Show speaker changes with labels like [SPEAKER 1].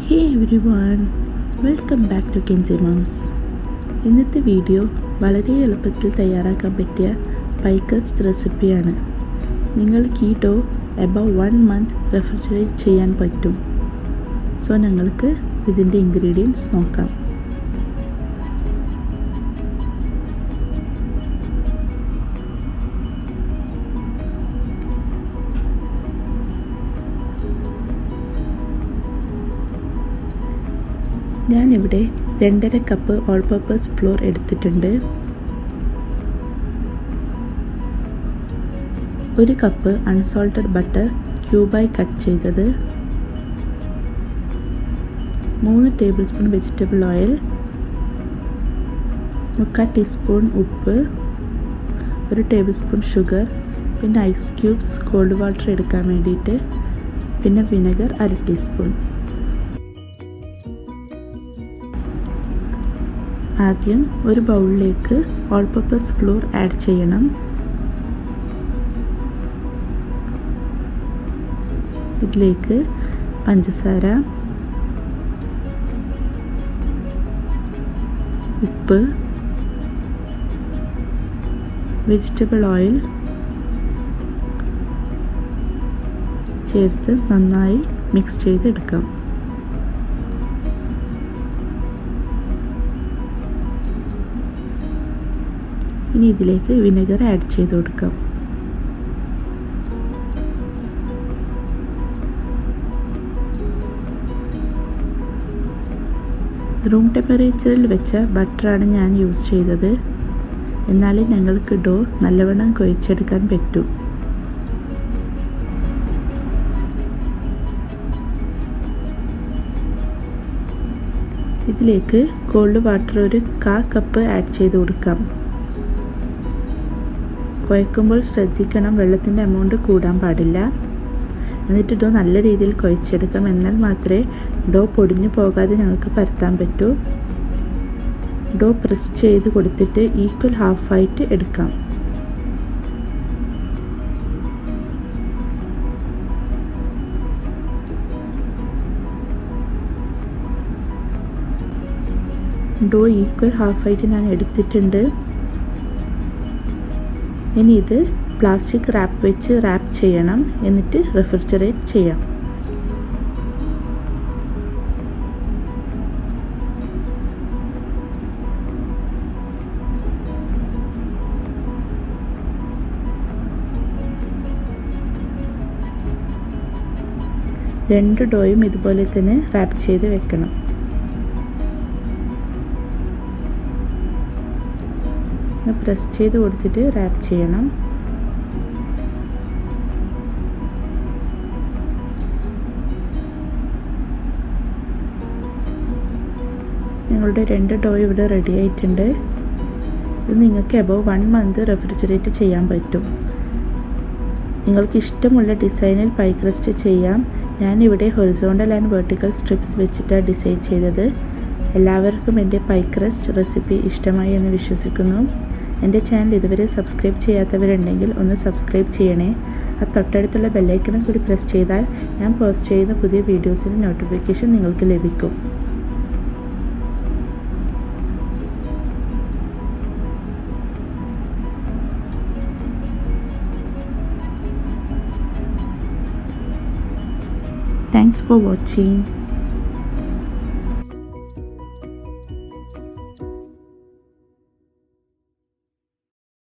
[SPEAKER 1] Hey everyone, welcome back to Kenzie Moms. ഇന്നത്തെ video വളരെ എളുപ്പത്തിൽ തയ്യാറാക്കാൻ പറ്റിയ പൈ ക്രസ്റ്റ് റെസിപ്പിയാണ്. നിങ്ങൾക്ക് ഈ ഡോ അബൌട്ട് 1 month റെഫ്രിജറേറ്റ് ചെയ്യാൻ പറ്റും. സോ ഞങ്ങൾക്ക് ഇതിൻ്റെ ഇൻഗ്രീഡിയൻസ് നോക്കാം. ഞാനിവിടെ 2.5 കപ്പ് ഓൾ പർപ്പസ് ഫ്ലോർ എടുത്തിട്ടുണ്ട്. 1 കപ്പ് അൺസോൾട്ടഡ് ബട്ടർ ക്യൂബായി കട്ട് ചെയ്തത്, 3 table spoon vegetable oil, 3/4 teaspoon ഉപ്പ്, 1 ടേബിൾ സ്പൂൺ ഷുഗർ, പിന്നെ ഐസ് ക്യൂബ്സ് കോൾഡ് വാട്ടർ എടുക്കാൻ വേണ്ടിയിട്ട്, പിന്നെ വിനെഗർ 1/2 ടീസ്പൂൺ. ആദ്യം ഒരു ബൗളിലേക്ക് ഓൾ പർപ്പസ് ഫ്ലോർ ആഡ് ചെയ്യണം. ഇതിലേക്ക് പഞ്ചസാര, ഉപ്പ്, വെജിറ്റബിൾ ഓയിൽ ചേർത്ത് നന്നായി മിക്സ് ചെയ്തെടുക്കാം. ഇനി ഇതിലേക്ക് വിനെഗർ ആഡ് ചെയ്ത് കൊടുക്കാം. റൂം ടെമ്പറേച്ചറിൽ വെച്ച ബട്ടറാണ് ഞാൻ യൂസ് ചെയ്തത്. എന്നാലേ ഞങ്ങൾക്ക് ഡോ നല്ലവണ്ണം കുഴച്ചെടുക്കാൻ പറ്റൂ. ഇതിലേക്ക് കോൾഡ് വാട്ടർ 1/4 കപ്പ് ആഡ് ചെയ്ത് കൊടുക്കാം. കുഴക്കുമ്പോൾ ശ്രദ്ധിക്കണം, വെള്ളത്തിൻ്റെ എമൗണ്ട് കൂടാൻ പാടില്ല. എന്നിട്ട് ഡോ നല്ല രീതിയിൽ കുഴച്ചെടുക്കാം. എന്നാൽ മാത്രമേ ഡോ പൊടിഞ്ഞു പോകാതെ ഞങ്ങൾക്ക് പരത്താൻ പറ്റൂ. ഡോ പ്രസ് ചെയ്ത് കൊടുത്തിട്ട് ഈക്വൽ ഹാഫായിട്ട് എടുക്കാം. ഡോ ഈക്വൽ ഹാഫായിട്ട് ഞാൻ എടുത്തിട്ടുണ്ട്. ഇനി ഇത് പ്ലാസ്റ്റിക് റാപ്പ് വെച്ച് റാപ്പ് ചെയ്യണം. എന്നിട്ട് റെഫ്രിജറേറ്റ് ചെയ്യാം. രണ്ട് ഡോയും ഇതുപോലെ തന്നെ റാപ്പ് ചെയ്ത് വെക്കണം. പ്രസ് ചെയ്ത് കൊടുത്തിട്ട് റാപ്പ് ചെയ്യണം. ഞങ്ങളുടെ 2 ഡോ ഇവിടെ റെഡി ആയിട്ടുണ്ട്. ഇത് നിങ്ങൾക്ക് അബൌട്ട് 1 month റെഫ്രിജറേറ്റ് ചെയ്യാൻ പറ്റും. നിങ്ങൾക്ക് ഇഷ്ടമുള്ള ഡിസൈനിൽ പൈ ക്രസ്റ്റ് ചെയ്യാം. ഞാനിവിടെ ഹൊറിസോണ്ടൽ ആൻഡ് വെർട്ടിക്കൽ സ്ട്രിപ്സ് വെച്ചിട്ടാണ് ഡിസൈൻ ചെയ്തത്. എല്ലാവർക്കും എൻ്റെ പൈ ക്രസ്റ്റ് റെസിപ്പി ഇഷ്ടമായി എന്ന് വിശ്വസിക്കുന്നു. എൻ്റെ ചാനൽ ഇതുവരെ സബ്സ്ക്രൈബ് ചെയ്യാത്തവരുണ്ടെങ്കിൽ ഒന്ന് സബ്സ്ക്രൈബ് ചെയ്യണേ. ആ തൊട്ടടുത്തുള്ള ബെല്ലൈക്കണും കൂടി പ്രസ് ചെയ്താൽ ഞാൻ പോസ്റ്റ് ചെയ്യുന്ന പുതിയ വീഡിയോസിൻ്റെ നോട്ടിഫിക്കേഷൻ നിങ്ങൾക്ക് ലഭിക്കും. Thanks for watching.